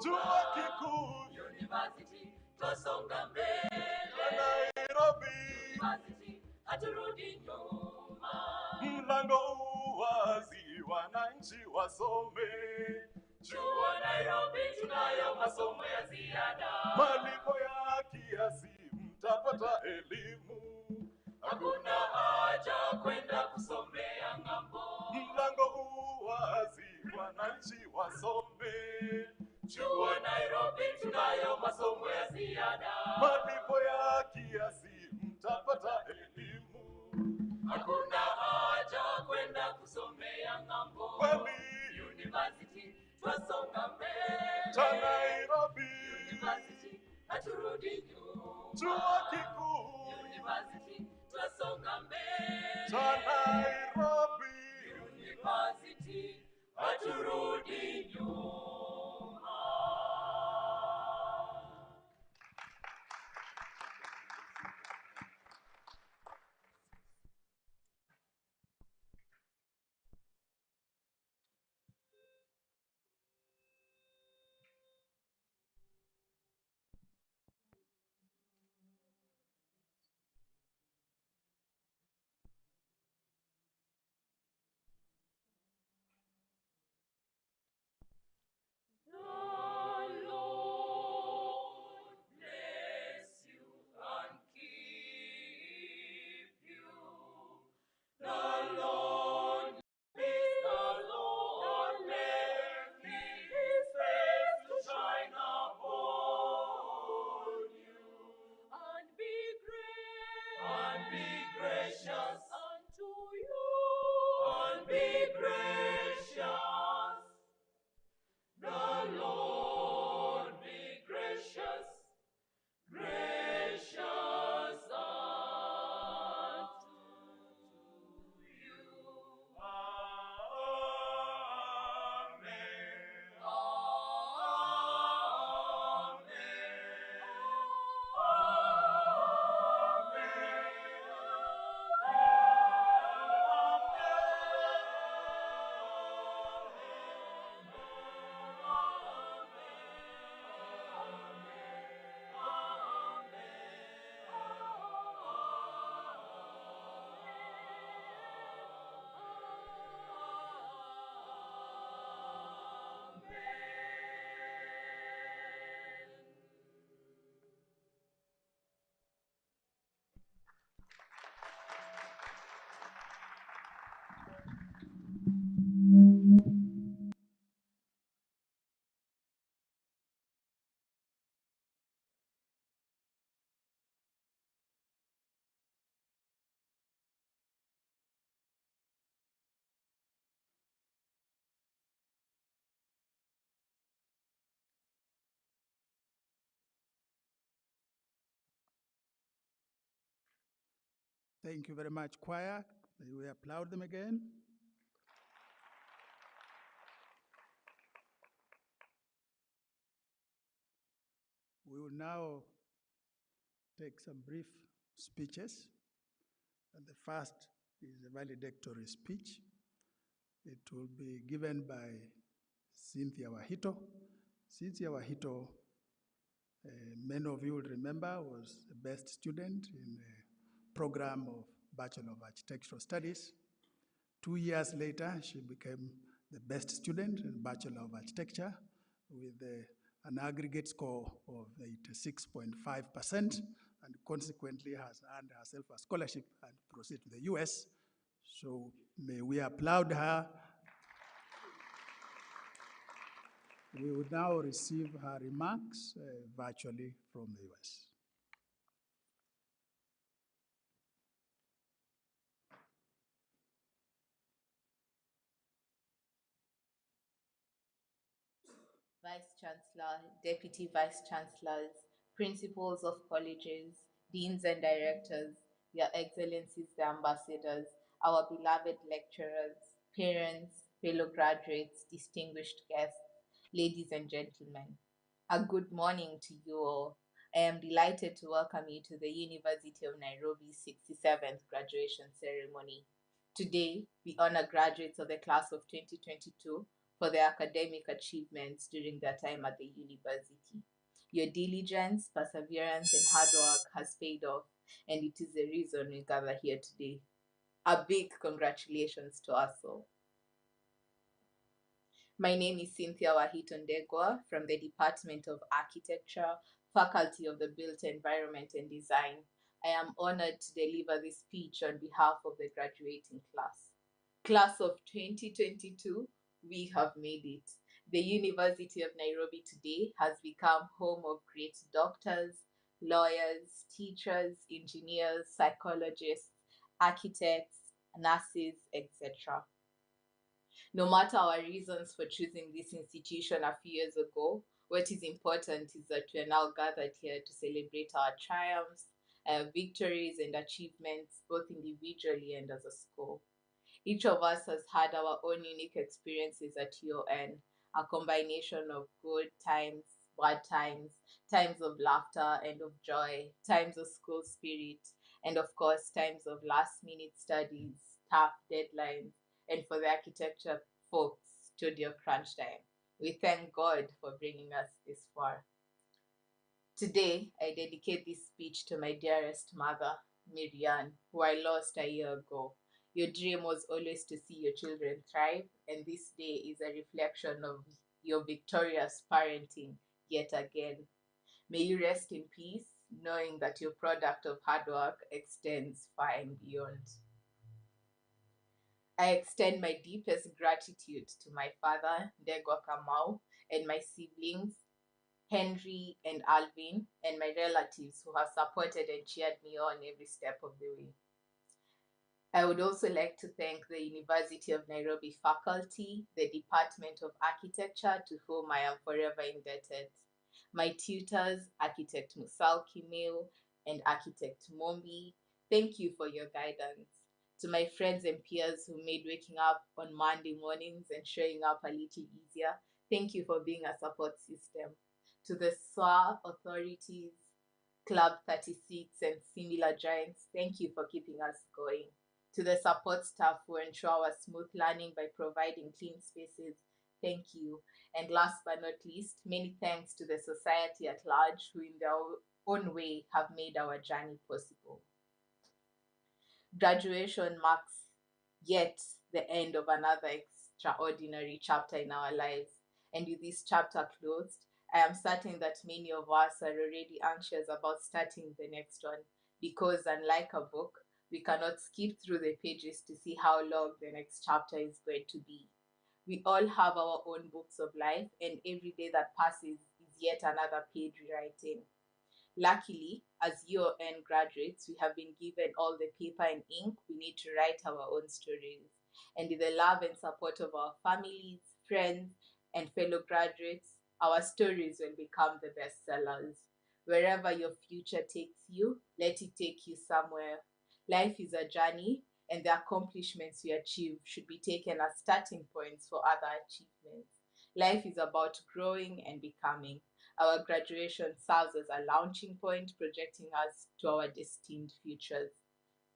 chuo kikuu university, twasonga mbele. Nairobi, University, haturudi nyuma. mlango uwazi, wananchi wasome. Chuo Nairobi tunayo masomo ya ziada. Malipo ya kiasi, mtapata elimu. Hakuna haja kwenda kusomea ng'ambo. Mlango uwazi, wananchi wasome. Chuo Nairobi tunayo masomo ya ziada. Malipo ya kiasi, mtapata elimu. Hakuna haja kwenda kusomea ng'ambo. Kweli University twasonga mbele. cha Nairobi, University haturudi nyuma. chuo kikuu University twasonga mbele. cha Nairobi. University haturudi nyuma. Thank you very much, choir. We applaud them again. We will now take some brief speeches. And the first is a valedictory speech. It will be given by Cynthia Wahito. Cynthia Wahito, many of you will remember, was the best student in the program of Bachelor of Architectural Studies. 2 years later, she became the best student in Bachelor of Architecture with an aggregate score of 86.5%, and consequently has earned herself a scholarship and proceed to the US. So may we applaud her. We will now receive her remarks virtually from the US. Vice Chancellor, Deputy Vice Chancellors, Principals of colleges, Deans and Directors, Your Excellencies the Ambassadors, our beloved lecturers, parents, fellow graduates, distinguished guests, ladies and gentlemen, a good morning to you all. I am delighted to welcome you to the University of Nairobi's 67th graduation ceremony. Today, we honor graduates of the class of 2022 for their academic achievements during their time at the university. Your diligence, perseverance, and hard work has paid off, and it is the reason we gather here today. A big congratulations to us all. My name is Cynthia Wahitondegwa from the Department of Architecture, Faculty of the Built Environment and Design. I am honored to deliver this speech on behalf of the graduating class. Class of 2022, we have made it. The University of Nairobi today has become home of great doctors, lawyers, teachers, engineers, psychologists, architects, nurses, etc. No matter our reasons for choosing this institution a few years ago, what is important is that we are now gathered here to celebrate our triumphs, victories, and achievements, both individually and as a school. Each of us has had our own unique experiences at UON, a combination of good times, bad times, times of laughter and of joy, times of school spirit, and of course, times of last minute studies, tough deadlines, and for the architecture folks, studio crunch time. We thank God for bringing us this far. Today, I dedicate this speech to my dearest mother, Miriam, who I lost a year ago. Your dream was always to see your children thrive, and this day is a reflection of your victorious parenting yet again. May you rest in peace, knowing that your product of hard work extends far and beyond. I extend my deepest gratitude to my father, Ndegwa Kamau, and my siblings, Henry and Alvin, and my relatives who have supported and cheered me on every step of the way. I would also like to thank the University of Nairobi faculty, the Department of Architecture, to whom I am forever indebted. My tutors, Architect Musal Kimeu and Architect Mombi, thank you for your guidance. To my friends and peers who made waking up on Monday mornings and showing up a little easier, thank you for being a support system. To the SWA authorities, Club 36 and similar giants, thank you for keeping us going. To the support staff who ensure our smooth learning by providing clean spaces, thank you. And last but not least, many thanks to the society at large who in their own way have made our journey possible. Graduation marks yet the end of another extraordinary chapter in our lives. And with this chapter closed, I am certain that many of us are already anxious about starting the next one because, unlike a book, we cannot skip through the pages to see how long the next chapter is going to be. We all have our own books of life, and every day that passes is yet another page rewriting. Luckily, as UON graduates, we have been given all the paper and ink we need to write our own stories. And with the love and support of our families, friends, and fellow graduates, our stories will become the bestsellers. Wherever your future takes you, let it take you somewhere. Life is a journey, and the accomplishments we achieve should be taken as starting points for other achievements. Life is about growing and becoming. Our graduation serves as a launching point, projecting us to our destined futures,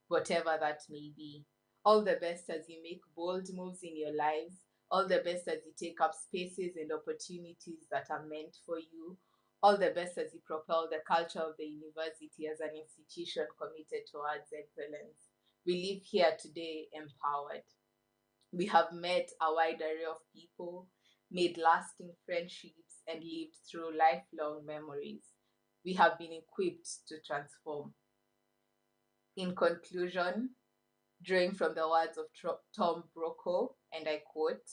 whatever that may be. All the best as you make bold moves in your lives. All the best as you take up spaces and opportunities that are meant for you. All the best as you propel the culture of the university as an institution committed towards excellence. We live here today empowered. We have met a wide array of people, made lasting friendships, and lived through lifelong memories. We have been equipped to transform. In conclusion, drawing from the words of Tom Brokaw, and I quote,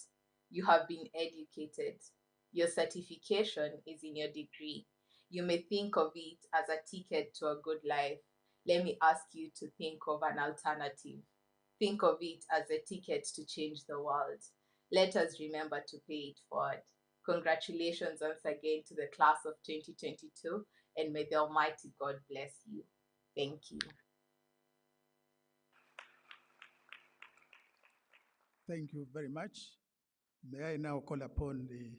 "You have been educated. Your certification is in your degree. You may think of it as a ticket to a good life. Let me ask you to think of an alternative. Think of it as a ticket to change the world. Let us remember to pay it forward." Congratulations once again to the class of 2022, and may the Almighty God bless you. Thank you. Thank you very much. May I now call upon the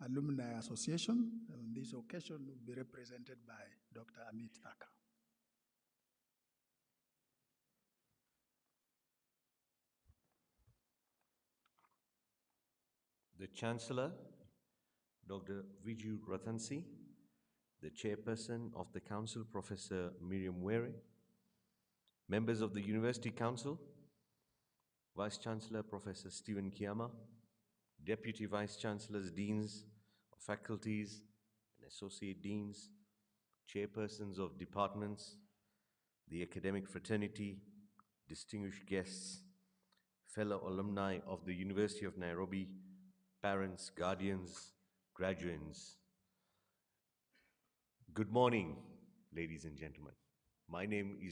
Alumni Association. On this occasion, will be represented by Dr. Amit Thacker. the Chancellor, Dr. Viju Rathansi, the Chairperson of the Council, Professor Miriam Were, members of the University Council, Vice Chancellor Professor Stephen Kiama, Deputy Vice Chancellors, Deans of Faculties and Associate Deans, Chairpersons of Departments, the academic fraternity, distinguished guests, fellow alumni of the University of Nairobi, parents, guardians, graduates. Good morning, ladies and gentlemen. My name is